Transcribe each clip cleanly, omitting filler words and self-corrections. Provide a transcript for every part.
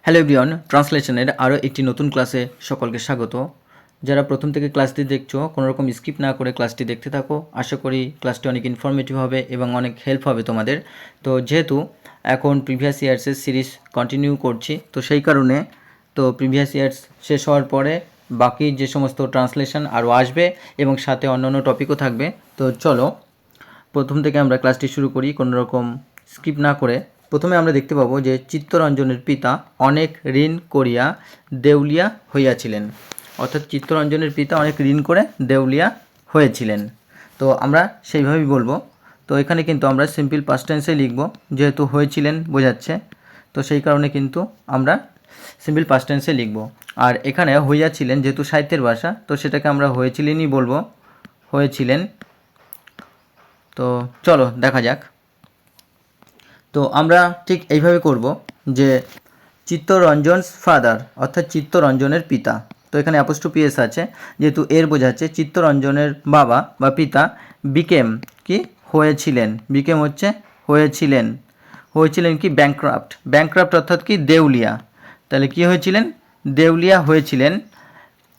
Hello everyone, ট্রান্সলেশনের আরও একটি নতুন ক্লাসে সকলকে স্বাগত। যারা প্রথম থেকে ক্লাসটি দেখছো কোনো রকম স্কিপ না করে ক্লাসটি দেখতে থাকো। আশা করি ক্লাসটি অনেক ইনফরমেটিভ হবে এবং অনেক হেল্প হবে তোমাদের। তো যেহেতু এখন প্রিভিয়াস ইয়ার্সের সিরিজ কন্টিনিউ করছি, তো সেই কারণে তো প্রিভিয়াস ইয়ার্স শেষ হওয়ার পরে বাকি যে সমস্ত ট্রান্সলেশন আরও আসবে এবং সাথে অন্যান্য টপিকও থাকবে। তো চলো প্রথম থেকে আমরা ক্লাসটি শুরু করি কোনো রকম স্কিপ না করে। প্রথমে আমরা দেখতে পাবো যে চিত্তরঞ্জনের পিতা অনেক ঋণ করিয়া দেউলিয়া হইয়াছিলেন, অর্থাৎ চিত্তরঞ্জনের পিতা অনেক ঋণ করে দেউলিয়া হয়েছিলেন। তো আমরা সেইভাবেই বলবো। তো এখানে কিন্তু আমরা সিম্পল পাস্ট টেন্সে লিখব, যেহেতু হয়েছিলেন বোঝাচ্ছে, তো সেই কারণে কিন্তু আমরা সিম্পল পাস্ট টেন্সে লিখব। আর এখানে হইয়াছিলেন যেহেতু সাহিত্যের ভাষা, তো সেটাকে আমরা হয়েছিলেনই বলবো, হয়েছিলেন। তো চলো দেখা যাক। তো আমরা ঠিক এইভাবে করব যে চিত্তরঞ্জনস ফাদার, অর্থাৎ চিত্তরঞ্জনের পিতা। তো এখানে অ্যাপোস্ট্রোফি এস আছে, যেহেতু এর বোঝাচ্ছে চিত্তরঞ্জনের বাবা বা পিতা বিকেম কি হয়েছিলেন, বিকেম হচ্ছে হয়েছিলেন, হয়েছিলেন কি ব্যাংক্রাফট, ব্যাংক্রাফট অর্থাৎ কি দেউলিয়া। তাহলে কি হয়েছিলেন, দেউলিয়া হয়েছিলেন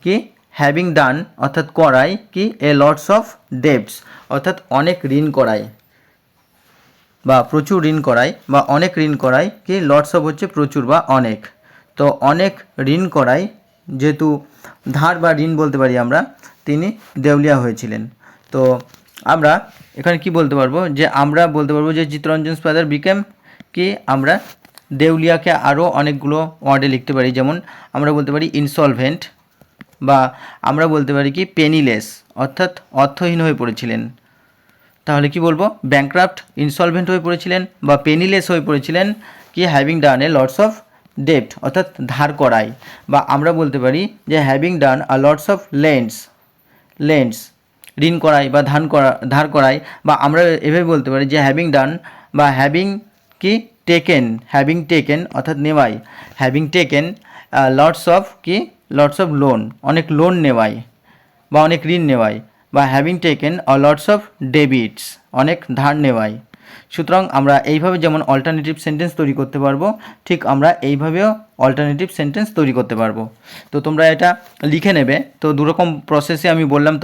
কি হ্যাভিং ডান অর্থাৎ করায় কি এ লটস অফ ডেবস, অর্থাৎ অনেক ঋণ করায় বা প্রচুর ঋণ করায় বা অনেক ঋণ করায় কি লটস অফ হচ্ছে প্রচুর বা অনেক। তো অনেক ঋণ করায়, যেহেতু ধার বা ঋণ বলতে পারি আমরা, তিনি দেউলিয়া হয়েছিলেন। তো আমরা এখানে কি বলতে পারবো, যে আমরা বলতে পারবো যে চিত্তরঞ্জন ফাদার বিকেম কি, আমরা দেউলিয়াকে আরও অনেকগুলো ওয়ার্ডে লিখতে পারি, যেমন আমরা বলতে পারি ইনসলভেন্ট, বা আমরা বলতে পারি কি পেনিলেস, অর্থাৎ অর্থহীন হয়ে পড়েছিলেন। তাহলে কি বলবো, ব্যাংক্রাফট, ইনসলভেন্ট হয়ে পড়েছিলেন বা পেনিলেস হয়ে পড়েছিলেন কি having done a lots of ডেপ্ট, অর্থাৎ ধার করায়। বা আমরা বলতে পারি যে having done a lots of lends, lends ঋণ করায় বা ধার করায়। বা আমরা এভাবে বলতে পারি যে হ্যাভিং ডান বা হ্যাভিং কি টেকেন, হ্যাভিং টেকেন অর্থাৎ নেওয়াই, হ্যাভিং টেকেন লটস অফ কি লটস অফ লোন, অনেক লোন নেওয়াই বা অনেক ঋণ নেওয়াই। বা having taken a lots of debits, অনেক ধার নেওয়াই। সুতরাং আমরা এইভাবে যেমন অল্টারনেটিভ সেন্টেন্স তৈরি করতে পারবো, ঠিক আমরা এইভাবেও অল্টারনেটিভ সেন্টেন্স তৈরি করতে পারবো। তো তোমরা এটা লিখে নেবে। তো দুরকম প্রসেসে আমি বললাম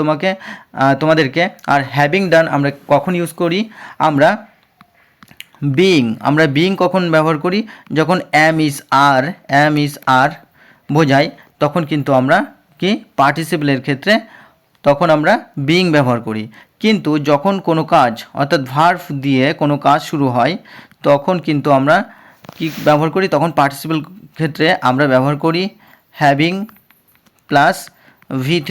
তোমাদেরকে। আর হ্যাভিং ডান আমরা কখন ইউজ করি, আমরা বিইং কখন ব্যবহার করি, যখন অ্যাম ইজ আর বোঝায়, তখন কিন্তু আমরা কি পার্টিসিপেলের ক্ষেত্রে তখন আমরা বিইং ব্যবহার করি। কিন্তু যখন কোনো কাজ অর্থাৎ ভার্ব দিয়ে কোনো কাজ শুরু হয়, তখন কিন্তু আমরা কি ব্যবহার করি, তখন পার্টিসিপেল ক্ষেত্রে আমরা ব্যবহার করি হ্যাভিং প্লাস V3,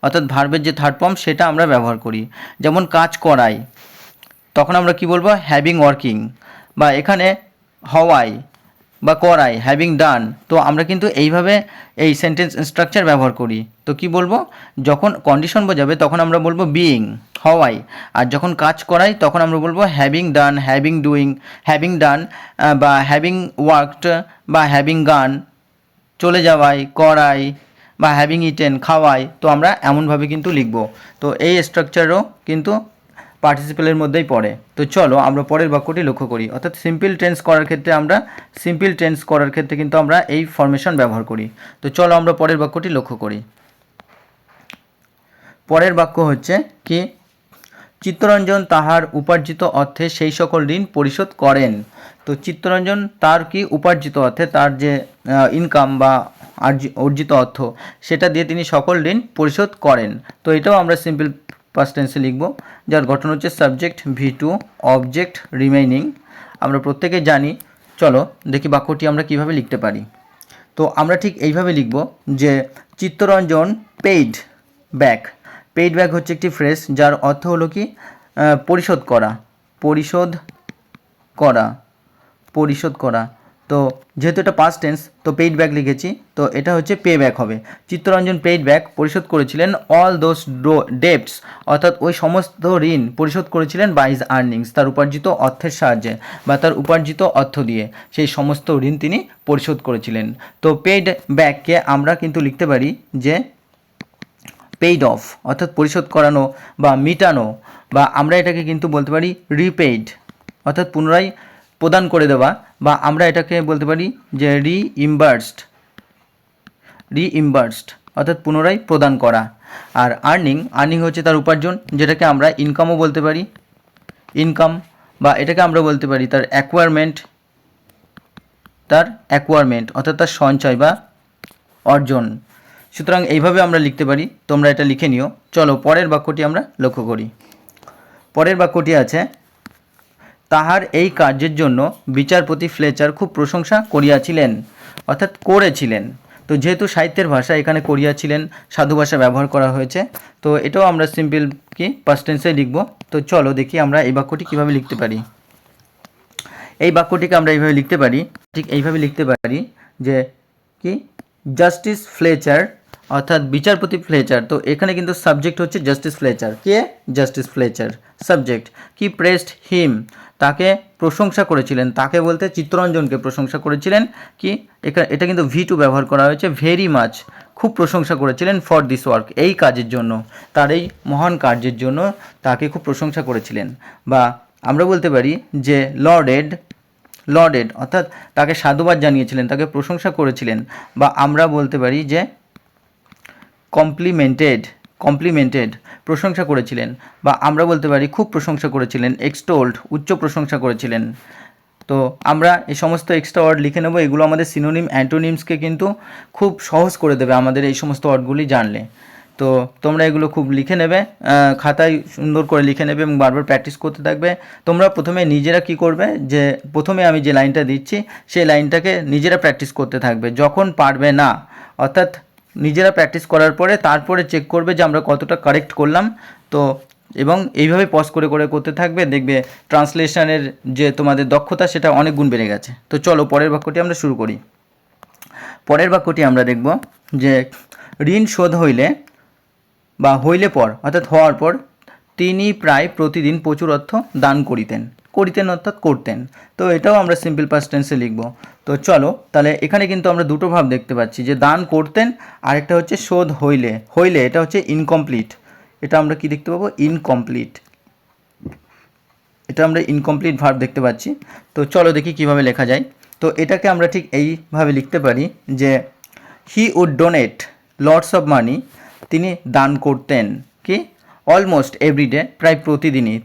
অর্থাৎ ভার্বের যে থার্ড ফর্ম সেটা আমরা ব্যবহার করি। যেমন কাজ করাই, তখন আমরা কি বলবো, হ্যাভিং ওয়ার্কিং। বা এখানে হওয়াই বা করাই, হ্যাভিং ডান। তো আমরা কিন্তু এইভাবে এই সেন্টেন্স স্ট্রাকচার ব্যবহার করি। তো কি বলবো, যখন কন্ডিশন বোঝাবে তখন আমরা বলবো বিইং, হওয়াই। আর যখন কাজ করাই তখন আমরা বলবো হ্যাভিং ডান, হ্যাভিং ডুইং, হ্যাভিং ডান বা হ্যাভিং ওয়ার্কড বা হ্যাভিং গান, চলে যাওয়াই, করাই বা হ্যাভিং ইটেন, খাওয়াই। তো আমরা এমনভাবে কিন্তু লিখব। তো এই স্ট্রাকচারও কিন্তু পার্টিসিপেলের মধ্যেই পড়ে। তো চলো আমরা পরের বাক্যটি লক্ষ্য করি। অর্থাৎ সিম্পল টেন্স করার ক্ষেত্রে কিন্তু আমরা এই ফরমেশন ব্যবহার করি। তো চলো আমরা পরের বাক্যটি লক্ষ্য করি। পরের বাক্য হচ্ছে কি, চিত্তরঞ্জন তাহার উপার্জিত অর্থে সেই সকল ঋণ পরিশোধ করেন। তো চিত্তরঞ্জন তার কি উপার্জিত অর্থে, তার যে ইনকাম বা অর্জিত অর্থ, সেটা দিয়ে তিনি সকল ঋণ পরিশোধ করেন। তো এটাও আমরা সিম্পল পাস্ট টেন্সে লিখব, যার গঠন হচ্ছে সাবজেক্ট V2 অবজেক্ট রিমেইনিং। আমরা প্রত্যেকে জানি। চলো দেখি বাক্যটি আমরা কিভাবে লিখতে পারি। তো আমরা ঠিক এইভাবে লিখব যে Chittaranjan paid back. Paid back হচ্ছে একটি ফ্রেজ যার অর্থ হলো কি পরিশোধ করা, পরিশোধ করা, পরিশোধ করা। তো যেহেতু এটা পাস্ট টেন্স, তো পেইড ব্যাক লিখেছি, তো এটা হচ্ছে পে ব্যাক হবে। চিত্তরঞ্জন পেইড ব্যাক পরিশোধ করেছিলেন অল দোজ ডেবটস, অর্থাৎ ওই সমস্ত ঋণ পরিশোধ করেছিলেন বাই হিজ আর্নিংস, তার উপার্জিত অর্থের সাহায্যে বা তার উপার্জিত অর্থ দিয়ে সেই সমস্ত ঋণ তিনি পরিশোধ করেছিলেন। তো পেইড ব্যাককে আমরা কিন্তু লিখতে পারি যে পেইড অফ, অর্থাৎ পরিশোধ করানো বা মিটানো। বা আমরা এটাকে কিন্তু বলতে পারি রিপেইড, অর্থাৎ পুনরায় প্রদান করে দেওয়া, বা আমরা এটাকে বলতে পারি যে রিইম্বার্সড অর্থাৎ পুনরায় প্রদান করা। আর আর্নিং হচ্ছে তার উপার্জন, যেটাকে আমরা ইনকামও বলতে পারি, ইনকাম, বা এটাকে আমরা বলতে পারি তার অ্যাকোয়ারমেন্ট অর্থাৎ তার সঞ্চয় বা অর্জন। সুতরাং এইভাবে আমরা লিখতে পারি, তোমরা এটা লিখে নিও। চলো পরের বাক্যটি আমরা লক্ষ্য করি। পরের বাক্যটি আছে, তাহার এই কার্যের জন্য বিচারপতি ফ্লেচার খুব প্রশংসা করিয়াছিলেন অর্থাৎ করেছিলেন। তো যেহেতু সাহিত্যের ভাষা, এখানে করিয়াছিলেন সাধু ভাষা ব্যবহার করা হয়েছে, তো এটাও আমরা সিম্পল কি পাস্ট টেন্সে লিখব। তো চলো দেখি আমরা এই বাক্যটি কীভাবে লিখতে পারি। এই বাক্যটিকে আমরা এইভাবে লিখতে পারি, ঠিক এইভাবে লিখতে পারি যে কি জাস্টিস ফ্লেচার অর্থাৎ বিচারপতি ফ্লেচার। তো এখানে কিন্তু সাবজেক্ট হচ্ছে জাস্টিস ফ্লেচার। কে? Justice Fletcher. সাবজেক্ট কি? প্রেসড হিম, তাকে প্রশংসা করেছিলেন। তাকে বলতে চিত্তরঞ্জনকে প্রশংসা করেছিলেন। কি এটা কিন্তু V2 ব্যবহার করা হয়েছে, ভেরি মাচ, খুব প্রশংসা করেছিলেন ফর দিস ওয়ার্ক, এই কাজের জন্য, তার এই মহান কার্যের জন্য তাকে খুব প্রশংসা করেছিলেন। বা আমরা বলতে পারি যে লর্ডেড অর্থাৎ তাকে সাধুবাদ জানিয়েছিলেন, তাকে প্রশংসা করেছিলেন। বা আমরা বলতে পারি যে কমপ্লিমেন্টেড প্রশংসা করেছিলেন। বা আমরা বলতে পারি খুব প্রশংসা করেছিলেন, এক্সটোল্ড উচ্চ প্রশংসা করেছিলেন। তো আমরা এই সমস্ত এক্সট্রা ওয়ার্ড লিখে নেব। এগুলো আমাদের সিনোনিম অ্যান্টোনিমসকে কিন্তু খুব সহজ করে দেবে আমাদের এই সমস্ত ওয়ার্ডগুলি জানলে। তো তোমরা এগুলো খুব লিখে নেবে, খাতায় সুন্দর করে লিখে নেবে এবং বারবার প্র্যাকটিস করতে থাকবে। তোমরা প্রথমে নিজেরা কি করবে, যে প্রথমে আমি যে লাইনটা দিচ্ছি সেই লাইনটাকে নিজেরা প্র্যাকটিস করতে থাকবে। যখন পারবে না, অর্থাৎ নিজেরা প্র্যাকটিস করার পরে তারপরে চেক করবে যে আমরা কতটা কারেক্ট করলাম। তো এবং এইভাবে পজ করে করে করতে থাকবে, দেখবে ট্রান্সলেশনের যে তোমাদের দক্ষতা সেটা অনেক গুণ বেড়ে গেছে। তো চলো পরের বাক্যটি আমরা শুরু করি। পরের বাক্যটি আমরা দেখব যে ঋণ শোধ হইলে বা হইলে পর অর্থাৎ হওয়ার পর তিনি প্রায় প্রতিদিন প্রচুর অর্থ দান করিতেন অর্থাৎ করতেন। তো এটাও আমরা সিম্পল পাস্ট টেন্সে লিখব। তো চলো তাহলে এখানে কিন্তু আমরা দুটো ভাব দেখতে পাচ্ছি, যে দান করতেন, আরেকটা হচ্ছে শোধ হইলে এটা হচ্ছে ইনকমপ্লিট। এটা আমরা কি দেখতে পাবো? ইনকমপ্লিট। এটা আমরা ইনকমপ্লিট ভার্ব দেখতে পাচ্ছি। তো চলো দেখি কিভাবে লেখা যায়। তো এটাকে আমরা ঠিক এইভাবে লিখতে পারি যে he would donate lots of money, তিনি দান করতেন কি অলমোস্ট এভরিডে,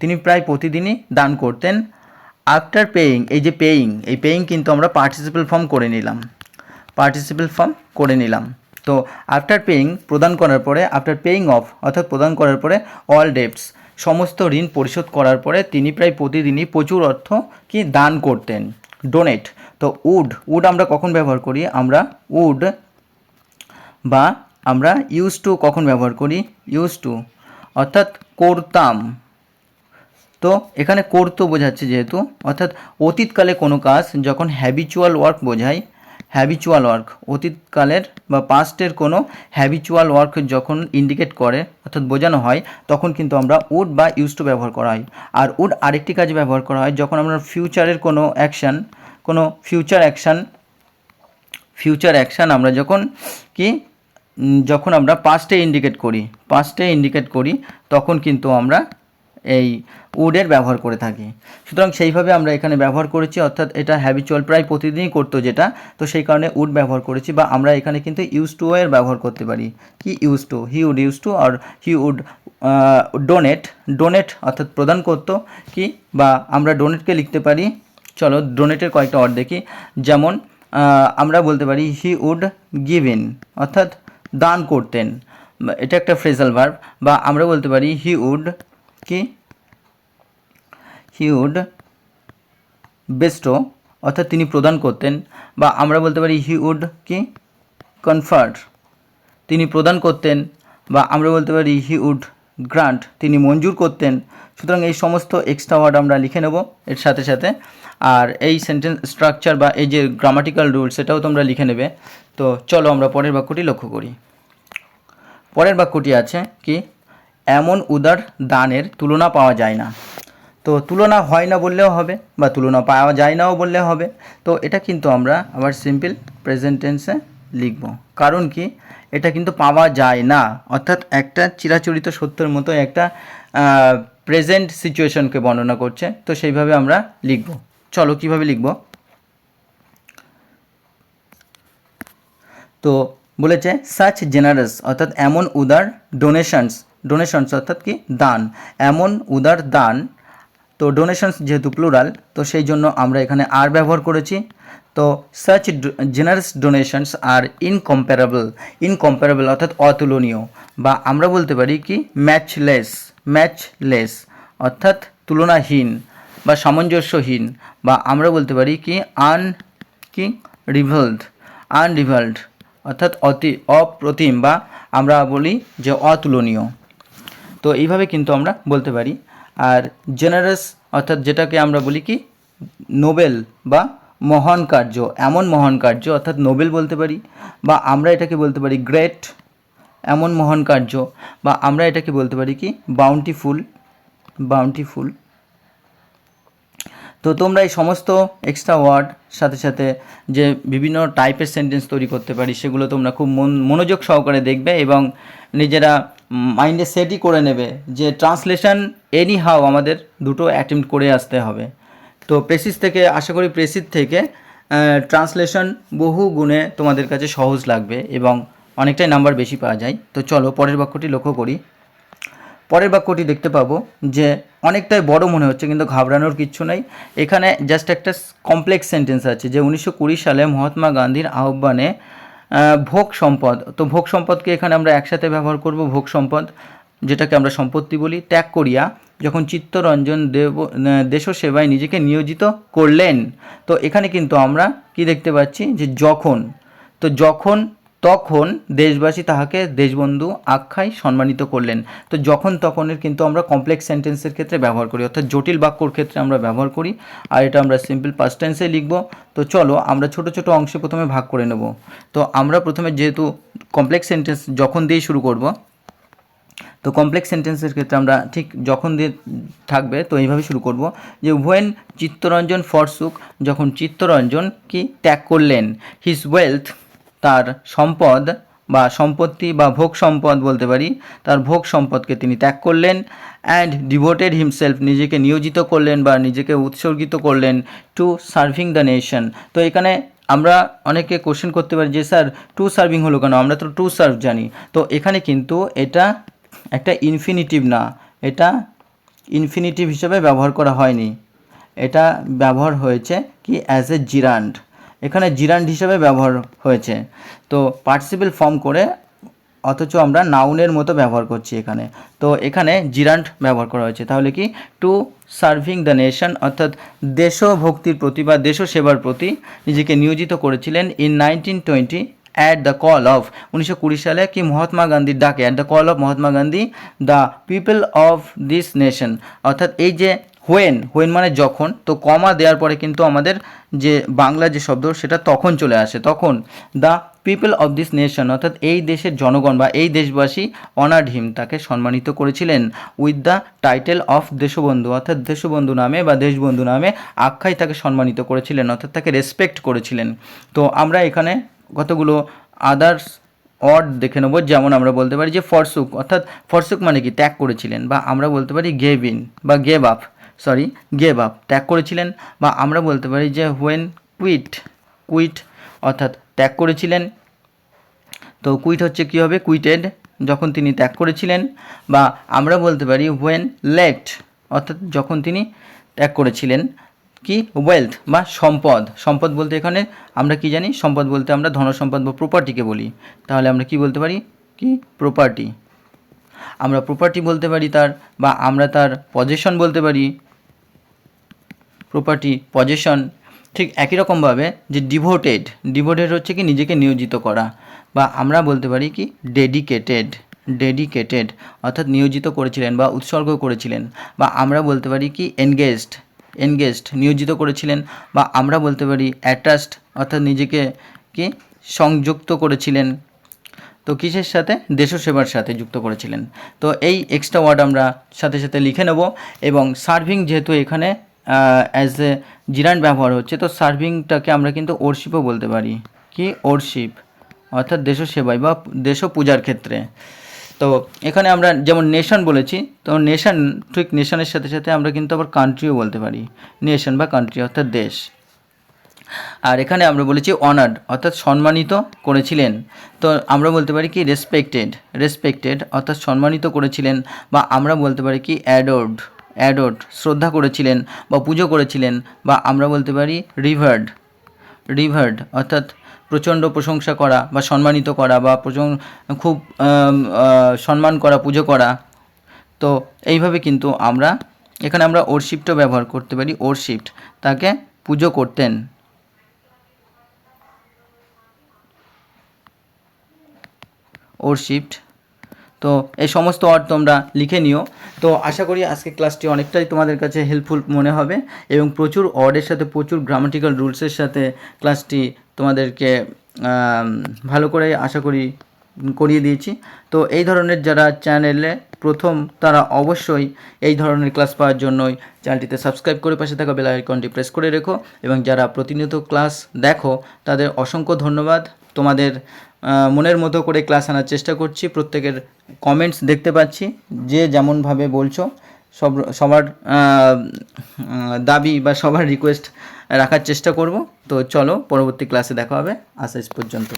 তিনি প্রায় প্রতিদিনই দান করতেন। আফটার পেইং, এই যে পেইং কিন্তু আমরা পার্টিসিপেল ফর্ম করে নিলাম। তো আফটার পেইং প্রদান করার পরে, আফটার পেইং অফ অর্থাৎ প্রদান করার পরে অল ডেটস সমস্ত ঋণ পরিশোধ করার পরে তিনি প্রায় প্রতিদিনই প্রচুর অর্থ কি দান করতেন। ডোনেট, তো উড আমরা কখন ব্যবহার করি? আমরা উড বা আমরা ইউজ টু কখন ব্যবহার করি? ইউজ টু অর্থাৎ করতাম। তো এখানে করতো বোঝাচ্ছে যেহেতু, অর্থাৎ অতীতকালে কোনো কাজ যখন হ্যাবিচুয়াল ওয়ার্ক বোঝায়, অতীতকালের বা পাস্টের কোনো হ্যাবিচুয়াল ওয়ার্ক যখন ইন্ডিকেট করে অর্থাৎ বোঝানো হয়, তখন কিন্তু আমরা উড বা ইউজ টু ব্যবহার করা হয়। আর উড আরেকটি কাজে ব্যবহার করা হয় যখন আমরা ফিউচারের কোনো ফিউচার অ্যাকশান আমরা যখন আমরা পাস্টে ইন্ডিকেট করি তখন কিন্তু আমরা এই উডের ব্যবহার করে থাকি। সুতরাং সেইভাবে আমরা এখানে ব্যবহার করেছি, অর্থাৎ এটা হ্যাবিচুয়াল প্রায় প্রতিদিনই করতো যেটা, তো সেই কারণে উড ব্যবহার করেছি। বা আমরা এখানে কিন্তু ইউজ টু এর ব্যবহার করতে পারি। কি use to? He would use to, আর হি উড ডোনেট অর্থাৎ প্রদান করতো কি, বা আমরা ডোনেটকে লিখতে পারি। চলো ডোনেটের কয়েকটা ওয়ার্ড দেখি। যেমন আমরা বলতে পারি হি উড গিভ ইন অর্থাৎ দান করতেন, এটা একটা ফ্রেজাল ভার্ব। বা আমরা বলতে পারি হি উড বেস্টো অর্থাৎ তিনি প্রদান করতেন। বা আমরা বলতে পারি হি উড কনফার্ট, তিনি প্রদান করতেন। বা আমরা বলতে পারি হি উড গ্রান্ট, তিনি মঞ্জুর করতেন। সুতরাং এই সমস্ত এক্সট্রা ওয়ার্ড আমরা লিখে নেব এর সাথে সাথে। আর এই সেন্টেন্স স্ট্রাকচার বা এই যে গ্রামাটিক্যাল রুল সেটাও তোমরা লিখে নেবে। তো চলো আমরা পরের বাক্যটি লক্ষ্য করি। পরের বাক্যটি আছে কি, এমন উদার দানের তুলনা পাওয়া যায় না। তো তুলনা হয় না বললেও হবে, বা তুলনা পাওয়া যায় নাও বললে হবে। তো এটা কিন্তু আমরা আবার সিম্পল প্রেজেন্ট টেন্সে লিখব। কারণ কি, এটা কিন্তু পাওয়া যায় না অর্থাৎ একটা চিরাচরিত সত্যের মতো একটা প্রেজেন্ট সিচুয়েশনকে বর্ণনা করছে। তো সেইভাবে আমরা লিখব। চলো কীভাবে লিখব। তো বলেছে সাচ জেনারেস অর্থাৎ এমন উদার, ডোনেশনস অর্থাৎ কি দান, এমন উদার দান। তো ডোনেশনস যেহেতু প্লুরাল, তো সেই জন্য আমরা এখানে আর ব্যবহার করেছি। তো সাচ জেনারেস ডোনেশনস আর ইনকম্পারেবল অর্থাৎ অতুলনীয়, বা আমরা বলতে পারি কি ম্যাচলেস অর্থাৎ তুলনাহীন বা সামঞ্জস্যহীন, বা আমরা বলতে পারি কি আনরিভেলড অর্থাৎ অপ্রতিম, বা আমরা বলি যে অতুলনীয়। তো এইভাবে কিন্তু আমরা বলতে পারি। আর জেনারেস অর্থাৎ যেটাকে আমরা বলি কি নোবেল বা মহান কার্য, এমন মহান কার্য অর্থাৎ নোবেল বলতে পারি, বা আমরা এটাকে বলতে পারি গ্রেট, এমন মহান কার্য, বা আমরা এটাকে বলতে পারি কি বাউন্টিফুল। তো তোমরা এই সমস্ত এক্সট্রা ওয়ার্ড সাথে সাথে যে বিভিন্ন টাইপের সেন্টেন্স তৈরি করতে পারি সেগুলো তোমরা খুব মনোযোগ সহকারে দেখবে এবং নিজেরা মাইন্ডে সেটই করে নেবে যে ট্রান্সলেশন এনি হাউ আমাদের দুটো অ্যাটেম্প্ট করে আসতে হবে। তো প্রেসিস থেকে আশা করি প্রেসিস থেকে ট্রান্সলেশন বহু গুণে তোমাদের কাছে সহজ লাগবে এবং অনেকটাই নাম্বার বেশি পাওয়া যায়। তো চলো পরের বাক্যটি লক্ষ্য করি। পরের বাক্যটি দেখতে পাবো যে অনেকটাই বড় মনে হচ্ছে, কিন্তু ঘাবড়ানোর কিচ্ছু নেই। এখানে জাস্ট একটা কমপ্লেক্স সেন্টেন্স আছে যে 1920 সালে মহাত্মা গান্ধীর আহ্বানে ভোগ সম্পদ। তো ভোগ সম্পদকে এখানে আমরা একসাথে ব্যবহার করব, ভোগ সম্পদ যেটাকে আমরা সম্পত্তি বলি, ত্যাগ করিয়া যখন চিত্তরঞ্জন দেশ সেবায় নিজেকে নিয়োজিত করলেন। তো এখানে কিন্তু আমরা কি দেখতে পাচ্ছি যে তখন দেশবাসী তাহাকে দেশবন্ধু আখ্যায় সম্মানিত করলেন। তো যখন তখনের কিন্তু আমরা কমপ্লেক্স সেন্টেন্সের ক্ষেত্রে ব্যবহার করি, অর্থাৎ জটিল বাক্যর ক্ষেত্রে আমরা ব্যবহার করি, আর এটা আমরা সিম্পল পাস্ট টেন্সে লিখব। তো চলো আমরা ছোট ছোট অংশে প্রথমে ভাগ করে নেব। তো আমরা প্রথমে যেহেতু কমপ্লেক্স সেন্টেন্স যখন দিয়ে শুরু করব, তো কমপ্লেক্স সেন্টেন্সের ক্ষেত্রে আমরা ঠিক যখন দিয়ে থাকবে, তো এইভাবে শুরু করব যে হোয়েন চিত্তরঞ্জন ফরসুক, যখন চিত্তরঞ্জন কি ত্যাগ করলেন, হিজ ওয়েলথ তার সম্পদ বা সম্পত্তি বা ভোগ সম্পদ বলতে পারি, তার ভোগ সম্পদকে তিনি ত্যাগ করলেন, অ্যান্ড ডিভোটেড হিমসেলফ নিজেকে নিয়োজিত করলেন বা নিজেকে উৎসর্গিত করলেন টু সার্ভিং দ্য নেশন। তো এখানে আমরা অনেকে কোশ্চেন করতে পারি যে স্যার টু সার্ভিং হলো কেন, আমরা তো টু সার্ভ জানি। তো এখানে কিন্তু এটা একটা ইনফিনিটিভ না, এটা ইনফিনিটিভ হিসেবে ব্যবহার করা হয়নি, এটা ব্যবহার হয়েছে কি অ্যাজ এ জিরান্ড, এখানে জিরান্ড হিসেবে ব্যবহার হয়েছে। তো পার্টিসিপেল ফর্ম করে অথচ আমরা নাউনের মতো ব্যবহার করছি এখানে। তো এখানে জিরান্ড ব্যবহার করা হয়েছে, তাহলে কি টু সার্ভিং দ্য নেশন অর্থাৎ দেশভক্তির প্রতি বা দেশ সেবার প্রতি নিজেকে নিয়োজিত করেছিলেন in 1920 at the call of 1920 সালে কি মহাত্মা গান্ধীর ডাকে, at the call of Mahatma Gandhi the people of this nation. অর্থাৎ এই যে হোয়েন মানে যখন, তো কমা দেওয়ার পরে কিন্তু আমাদের যে বাংলা যে শব্দ সেটা তখন চলে আসে, তখন the people of this nation অর্থাৎ এই দেশের জনগণ বা এই দেশবাসী অনার্ড হিম তাকে সম্মানিত করেছিলেন with the title of Deshbandhu অর্থাৎ দেশবন্ধু নামে বা দেশবন্ধু নামে আখ্যায় তাকে সম্মানিত করেছিলেন অর্থাৎ তাকে রেসপেক্ট করেছিলেন। তো আমরা এখানে কতগুলো আদার্স অড দেখে নেব, যেমন আমরা বলতে পারি যে ফরসুক অর্থাৎ ফরসুক মানে কি ত্যাগ করেছিলেন, বা আমরা বলতে পারি গেভ ইন বা গেভ আপ ত্যাগ করেছিলেন, বা আমরা বলতে পারি যে হোয়েন কুইট অর্থাৎ ত্যাগ করেছিলেন। তো কুইট হচ্ছে কী হবে, কুইটেড যখন তিনি ত্যাগ করেছিলেন, বা আমরা বলতে পারি হোয়েন লেট অর্থাৎ যখন তিনি ত্যাগ করেছিলেন কি ওয়েলথ বা সম্পদ বলতে এখানে আমরা কি জানি, সম্পদ বলতে আমরা ধনসম্পদ বা প্রপার্টিকে বলি, তাহলে আমরা কি বলতে পারি কি প্রপার্টি, আমরা প্রপার্টি বলতে পারি তার, বা আমরা তার পজেশন বলতে পারি প্রপার্টি পজেশন। ঠিক একই রকমভাবে যে ডিভোটেড হচ্ছে কি নিজেকে নিয়োজিত করা, বা আমরা বলতে পারি কি ডেডিকেটেড অর্থাৎ নিয়োজিত করেছিলেন বা উৎসর্গ করেছিলেন, বা আমরা বলতে পারি কি এনগেজড নিয়োজিত করেছিলেন, বা আমরা বলতে পারি অ্যাটাচড অর্থাৎ নিজেকে কি সংযুক্ত করেছিলেন। তো কিসের সাথে, দেশসেবার সাথে যুক্ত করেছিলেন। তো এই এক্সট্রা ওয়ার্ড আমরা সাথে সাথে লিখে নেব। এবং সার্ভিং যেহেতু এখানে অ্যাজ এ জিরান্ড ব্যবহার হচ্ছে, তো সার্ভিংটাকে আমরা কিন্তু ওরশিপও বলতে পারি, কি ওরশিপ অর্থাৎ দেশসেবায় বা দেশ পূজার ক্ষেত্রে। তো এখানে আমরা যেমন নেশন বলেছি, তো নেশন ঠিক নেশনের সাথে সাথে আমরা কিন্তু আবার কান্ট্রিও বলতে পারি, নেশন বা কান্ট্রি অর্থাৎ দেশ। আর এখানে আমরা বলেছি অনার্ড অর্থাৎ সম্মানিত করেছিলেন, তো আমরা বলতে পারি কি রেসপেক্টেড, রেসপেক্টেড অর্থাৎ সম্মানিত করেছিলেন, বা আমরা বলতে পারি কি অ্যাডোর্ড, অ্যাডোর্ড শ্রদ্ধা করেছিলেন বা পুজো করেছিলেন, বা আমরা বলতে পারি রিভার্ড, রিভার্ড অর্থাৎ প্রচণ্ড প্রশংসা করা বা সম্মানিত করা বা খুব সম্মান করা, পুজো করা। তো এইভাবে কিন্তু আমরা এখানে আমরা ওরশিপটাও ব্যবহার করতে পারি, ওরশিপ্ট তাকে পুজো করতেন। ওরশিপ্ট। তো এই সমস্ত ওয়ার্ড তোমরা লিখে নিও। তো আশা করি আজকে ক্লাসটি অনেকটাই তোমাদের কাছে হেল্পফুল মনে হবে এবং প্রচুর ওয়ার্ডের সাথে প্রচুর গ্রামাটিক্যাল রুলসের সাথে ক্লাসটি তোমাদেরকে ভালো করে আশা করি করিয়ে দিয়েছি। তো এই ধরনের যারা চ্যানেলে প্রথম তারা অবশ্যই এই ধরনের ক্লাস পাওয়ার জন্যই চ্যানেলটিতে সাবস্ক্রাইব করে পাশে থাকা বেল আইকনটি প্রেস করে রেখো, এবং যারা প্রতিনিয়ত ক্লাস দেখো তাদের অসংখ্য ধন্যবাদ। তোমাদের মনের মতো করে ক্লাস আনার চেষ্টা করছি, প্রত্যেকের কমেন্টস দেখতে পাচ্ছি, যে যেমনভাবে বলছো সবার দাবি বা সবার রিকোয়েস্ট রাখার চেষ্টা করব। তো চলো পরবর্তী ক্লাসে দেখা হবে, আজ পর্যন্ত।